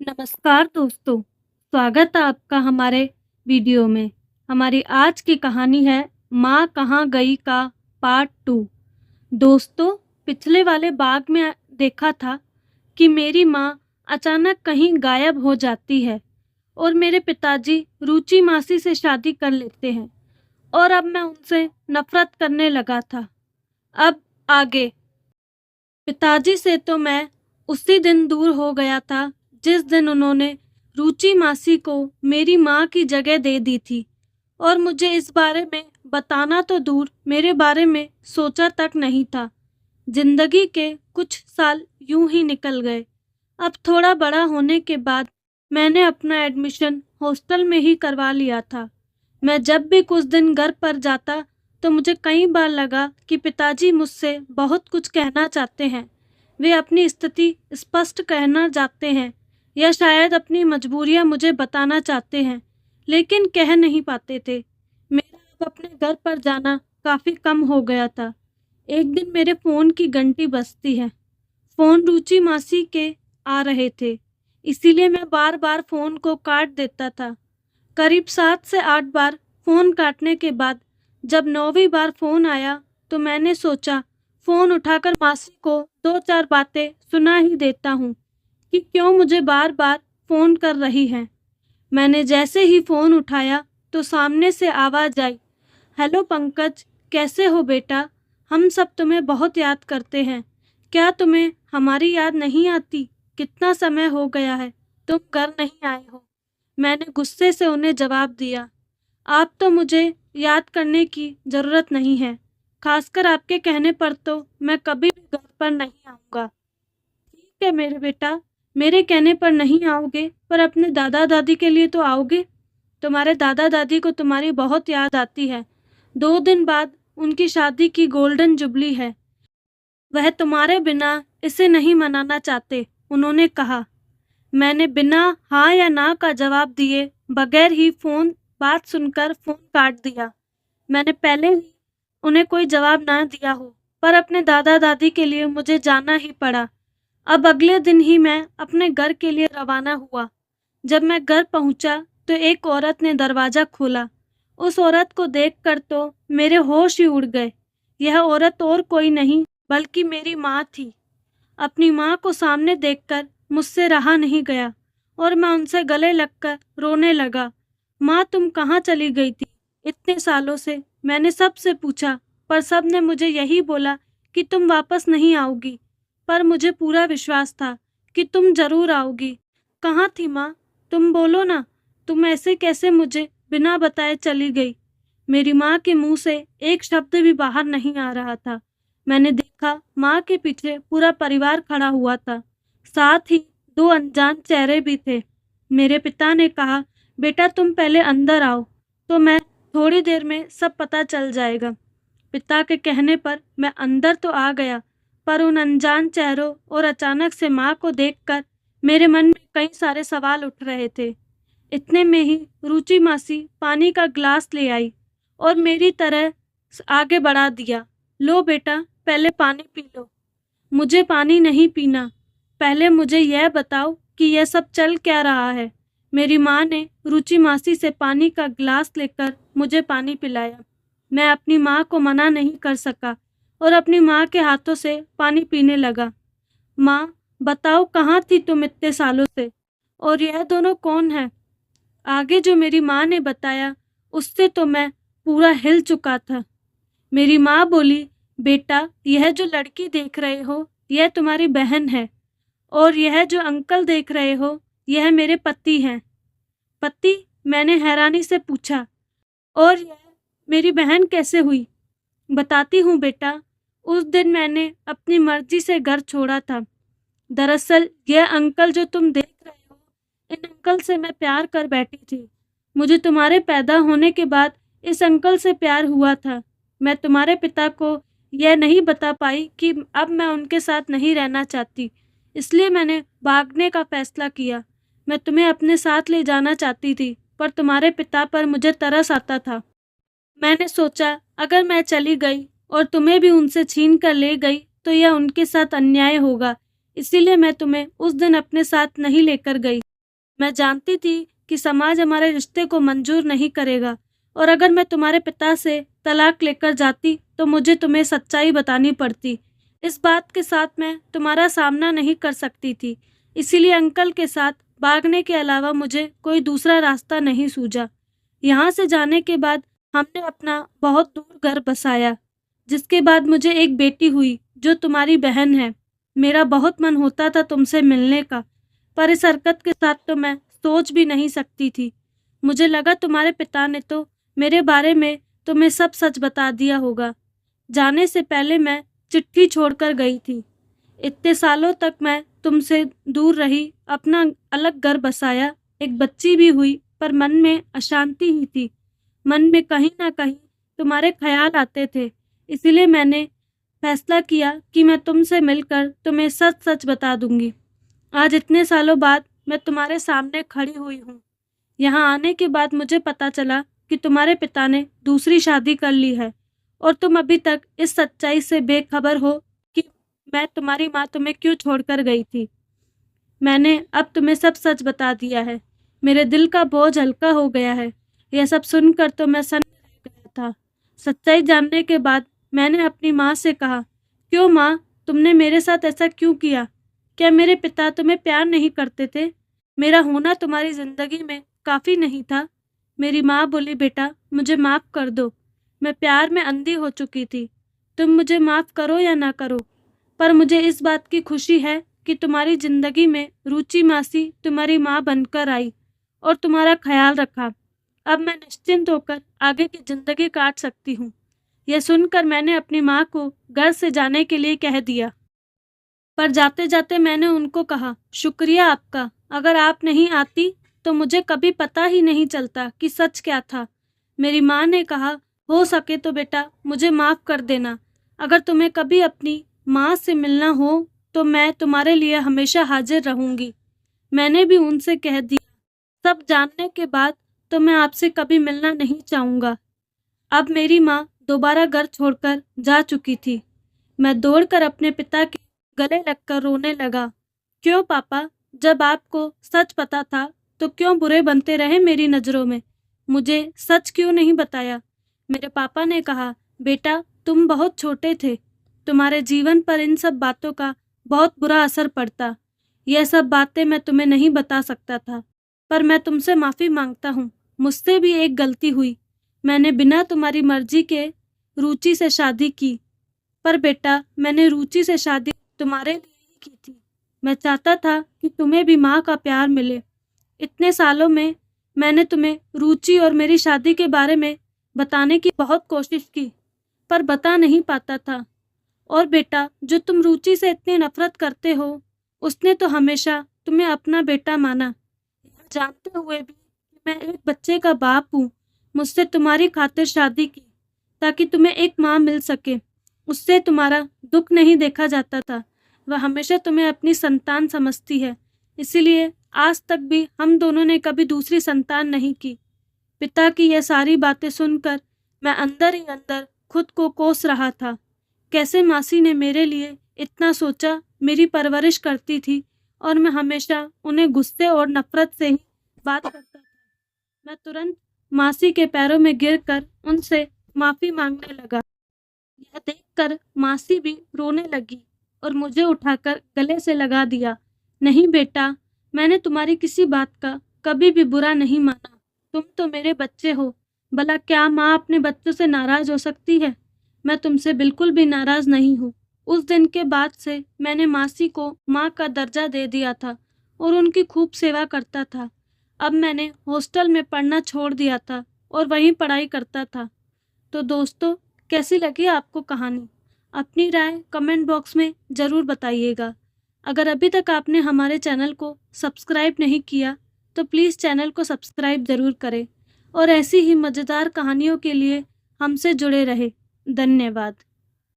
नमस्कार दोस्तों, स्वागत है आपका हमारे वीडियो में। हमारी आज की कहानी है माँ कहाँ गई का पार्ट 2। दोस्तों, पिछले वाले भाग में देखा था कि मेरी माँ अचानक कहीं गायब हो जाती है और मेरे पिताजी रुचि मासी से शादी कर लेते हैं और अब मैं उनसे नफरत करने लगा था। अब आगे पिताजी से तो मैं उसी दिन दूर हो गया था जिस दिन उन्होंने रुचि मासी को मेरी माँ की जगह दे दी थी और मुझे इस बारे में बताना तो दूर मेरे बारे में सोचा तक नहीं था। जिंदगी के कुछ साल यूं ही निकल गए। अब थोड़ा बड़ा होने के बाद मैंने अपना एडमिशन हॉस्टल में ही करवा लिया था। मैं जब भी कुछ दिन घर पर जाता तो मुझे कई बार लगा कि पिताजी मुझसे बहुत कुछ कहना चाहते हैं। वे अपनी स्थिति स्पष्ट कहना चाहते हैं या शायद अपनी मजबूरियां मुझे बताना चाहते हैं, लेकिन कह नहीं पाते थे। मेरा अब अपने घर पर जाना काफ़ी कम हो गया था। एक दिन मेरे फ़ोन की घंटी बजती है। फ़ोन रुचि मासी के आ रहे थे, इसीलिए मैं बार बार फ़ोन को काट देता था। करीब 7 से 8 बार फ़ोन काटने के बाद जब 9वीं बार फ़ोन आया तो मैंने सोचा फ़ोन उठाकर मासी को 2-4 बातें सुना ही देता हूँ कि क्यों मुझे बार बार फ़ोन कर रही हैं। मैंने जैसे ही फ़ोन उठाया तो सामने से आवाज़ आई, हेलो पंकज, कैसे हो बेटा? हम सब तुम्हें बहुत याद करते हैं। क्या तुम्हें हमारी याद नहीं आती? कितना समय हो गया है, तुम घर नहीं आए हो। मैंने गुस्से से उन्हें जवाब दिया, आप तो मुझे याद करने की ज़रूरत नहीं है। खासकर आपके कहने पर तो मैं कभी भी घर पर नहीं आऊँगा। ठीक है मेरे बेटा, मेरे कहने पर नहीं आओगे, पर अपने दादा दादी के लिए तो आओगे। तुम्हारे दादा दादी को तुम्हारी बहुत याद आती है। 2 दिन बाद उनकी शादी की गोल्डन जुबली है। वह तुम्हारे बिना इसे नहीं मनाना चाहते, उन्होंने कहा। मैंने बिना हाँ या ना का जवाब दिए बगैर ही बात सुनकर फ़ोन काट दिया। मैंने पहले ही उन्हें कोई जवाब ना दिया हो, पर अपने दादा दादी के लिए मुझे जाना ही पड़ा। अब अगले दिन ही मैं अपने घर के लिए रवाना हुआ। जब मैं घर पहुंचा तो एक औरत ने दरवाज़ा खोला। उस औरत को देखकर तो मेरे होश ही उड़ गए। यह औरत और कोई नहीं बल्कि मेरी माँ थी। अपनी माँ को सामने देखकर मुझसे रहा नहीं गया और मैं उनसे गले लगकर रोने लगा। माँ, तुम कहाँ चली गई थी इतने सालों से? मैंने सबसे पूछा, पर सब ने मुझे यही बोला कि तुम वापस नहीं आओगी। पर मुझे पूरा विश्वास था कि तुम जरूर आओगी। कहाँ थी माँ? तुम बोलो ना, तुम ऐसे कैसे मुझे बिना बताए चली गई? मेरी माँ के मुंह से एक शब्द भी बाहर नहीं आ रहा था। मैंने देखा माँ के पीछे पूरा परिवार खड़ा हुआ था, साथ ही 2 अनजान चेहरे भी थे। मेरे पिता ने कहा, बेटा तुम पहले अंदर आओ, तो मैं थोड़ी देर में सब पता चल जाएगा। पिता के कहने पर मैं अंदर तो आ गया, पर उन अनजान चेहरों और अचानक से माँ को देखकर मेरे मन में कई सारे सवाल उठ रहे थे। इतने में ही रुचि मासी पानी का ग्लास ले आई और मेरी तरह आगे बढ़ा दिया। लो बेटा, पहले पानी पी लो। मुझे पानी नहीं पीना, पहले मुझे यह बताओ कि यह सब चल क्या रहा है। मेरी माँ ने रुचि मासी से पानी का ग्लास लेकर मुझे पानी पिलाया। मैं अपनी माँ को मना नहीं कर सका और अपनी माँ के हाथों से पानी पीने लगा। माँ, बताओ कहाँ थी तुम इतने सालों से, और यह दोनों कौन है? आगे जो मेरी माँ ने बताया उससे तो मैं पूरा हिल चुका था। मेरी माँ बोली, बेटा यह जो लड़की देख रहे हो यह तुम्हारी बहन है, और यह जो अंकल देख रहे हो यह मेरे पति हैं। पति? मैंने हैरानी से पूछा, और यह मेरी बहन कैसे हुई? बताती हूँ बेटा। उस दिन मैंने अपनी मर्जी से घर छोड़ा था। दरअसल यह अंकल जो तुम देख रहे हो, इन अंकल से मैं प्यार कर बैठी थी। मुझे तुम्हारे पैदा होने के बाद इस अंकल से प्यार हुआ था। मैं तुम्हारे पिता को यह नहीं बता पाई कि अब मैं उनके साथ नहीं रहना चाहती, इसलिए मैंने भागने का फैसला किया। मैं तुम्हें अपने साथ ले जाना चाहती थी, पर तुम्हारे पिता पर मुझे तरस आता था। मैंने सोचा अगर मैं चली गई और तुम्हें भी उनसे छीन कर ले गई तो यह उनके साथ अन्याय होगा, इसीलिए मैं तुम्हें उस दिन अपने साथ नहीं लेकर गई। मैं जानती थी कि समाज हमारे रिश्ते को मंजूर नहीं करेगा और अगर मैं तुम्हारे पिता से तलाक लेकर जाती तो मुझे तुम्हें सच्चाई बतानी पड़ती। इस बात के साथ मैं तुम्हारा सामना नहीं कर सकती थी, इसीलिए अंकल के साथ भागने के अलावा मुझे कोई दूसरा रास्ता नहीं सूझा। यहाँ से जाने के बाद हमने अपना बहुत दूर घर बसाया, जिसके बाद मुझे एक बेटी हुई जो तुम्हारी बहन है। मेरा बहुत मन होता था तुमसे मिलने का, पर इस हरकत के साथ तो मैं सोच भी नहीं सकती थी। मुझे लगा तुम्हारे पिता ने तो मेरे बारे में तुम्हें सब सच बता दिया होगा। जाने से पहले मैं चिट्ठी छोड़कर गई थी। इतने सालों तक मैं तुमसे दूर रही, अपना अलग घर बसाया, एक बच्ची भी हुई, पर मन में अशांति ही थी। मन में कहीं ना कहीं तुम्हारे ख्याल आते थे, इसीलिए मैंने फैसला किया कि मैं तुमसे मिलकर तुम्हें सच सच बता दूंगी। आज इतने सालों बाद मैं तुम्हारे सामने खड़ी हुई हूँ। यहाँ आने के बाद मुझे पता चला कि तुम्हारे पिता ने दूसरी शादी कर ली है और तुम अभी तक इस सच्चाई से बेखबर हो कि मैं तुम्हारी माँ तुम्हें क्यों छोड़कर गई थी। मैंने अब तुम्हें सब सच बता दिया है। मेरे दिल का बोझ हल्का हो गया है। यह सब सुनकर तो मैं सन्न रह गया था। सच्चाई जानने के बाद मैंने अपनी माँ से कहा, क्यों माँ, तुमने मेरे साथ ऐसा क्यों किया? क्या मेरे पिता तुम्हें प्यार नहीं करते थे? मेरा होना तुम्हारी जिंदगी में काफ़ी नहीं था? मेरी माँ बोली, बेटा मुझे माफ़ कर दो, मैं प्यार में अंधी हो चुकी थी। तुम मुझे माफ़ करो या ना करो, पर मुझे इस बात की खुशी है कि तुम्हारी जिंदगी में रुचि मासी तुम्हारी माँ बनकर आई और तुम्हारा ख्याल रखा। अब मैं निश्चिंत होकर आगे की जिंदगी काट सकती हूँ। यह सुनकर मैंने अपनी माँ को घर से जाने के लिए कह दिया, पर जाते जाते मैंने उनको कहा, शुक्रिया आपका, अगर आप नहीं आती तो मुझे कभी पता ही नहीं चलता कि सच क्या था। मेरी माँ ने कहा, हो सके तो बेटा मुझे माफ़ कर देना। अगर तुम्हें कभी अपनी माँ से मिलना हो तो मैं तुम्हारे लिए हमेशा हाजिर रहूँगी। मैंने भी उनसे कह दिया, सब जानने के बाद तो मैं आपसे कभी मिलना नहीं चाहूँगा। अब मेरी माँ दोबारा घर छोड़कर जा चुकी थी। मैं दौड़कर अपने पिता के गले लगकर रोने लगा। क्यों पापा, जब आपको सच पता था तो क्यों बुरे बनते रहे मेरी नज़रों में? मुझे सच क्यों नहीं बताया? मेरे पापा ने कहा, बेटा तुम बहुत छोटे थे, तुम्हारे जीवन पर इन सब बातों का बहुत बुरा असर पड़ता। यह सब बातें मैं तुम्हें नहीं बता सकता था, पर मैं तुमसे माफ़ी मांगता हूँ। मुझसे भी एक गलती हुई। मैंने बिना तुम्हारी मर्जी के रुचि से शादी की, पर बेटा मैंने रुचि से शादी तुम्हारे लिए ही की थी। मैं चाहता था कि तुम्हें भी माँ का प्यार मिले। इतने सालों में मैंने तुम्हें रुचि और मेरी शादी के बारे में बताने की बहुत कोशिश की, पर बता नहीं पाता था। और बेटा, जो तुम रुचि से इतनी नफरत करते हो, उसने तो हमेशा तुम्हें अपना बेटा माना। यह जानते हुए भी कि मैं एक बच्चे का बाप हूँ, मुझसे तुम्हारी खातिर शादी की ताकि तुम्हें एक माँ मिल सके। उससे तुम्हारा दुख नहीं देखा जाता था। वह हमेशा तुम्हें अपनी संतान समझती है, इसीलिए आज तक भी हम दोनों ने कभी दूसरी संतान नहीं की। पिता की यह सारी बातें सुनकर मैं अंदर ही अंदर खुद को कोस रहा था। कैसे मासी ने मेरे लिए इतना सोचा। मेरी परवरिश करती थी और मैं हमेशा उन्हें गुस्से और नफरत से ही बात करता था। मैं तुरंत मासी के पैरों में गिरकर उनसे माफ़ी मांगने लगा। यह देखकर मासी भी रोने लगी और मुझे उठाकर गले से लगा दिया। नहीं बेटा, मैंने तुम्हारी किसी बात का कभी भी बुरा नहीं माना। तुम तो मेरे बच्चे हो। भला क्या माँ अपने बच्चों से नाराज हो सकती है? मैं तुमसे बिल्कुल भी नाराज नहीं हूँ। उस दिन के बाद से मैंने मासी को माँ का दर्जा दे दिया था और उनकी खूब सेवा करता था। अब मैंने हॉस्टल में पढ़ना छोड़ दिया था और वहीं पढ़ाई करता था। तो दोस्तों, कैसी लगी आपको कहानी? अपनी राय कमेंट बॉक्स में ज़रूर बताइएगा। अगर अभी तक आपने हमारे चैनल को सब्सक्राइब नहीं किया तो प्लीज़ चैनल को सब्सक्राइब ज़रूर करें और ऐसी ही मज़ेदार कहानियों के लिए हमसे जुड़े रहे। धन्यवाद।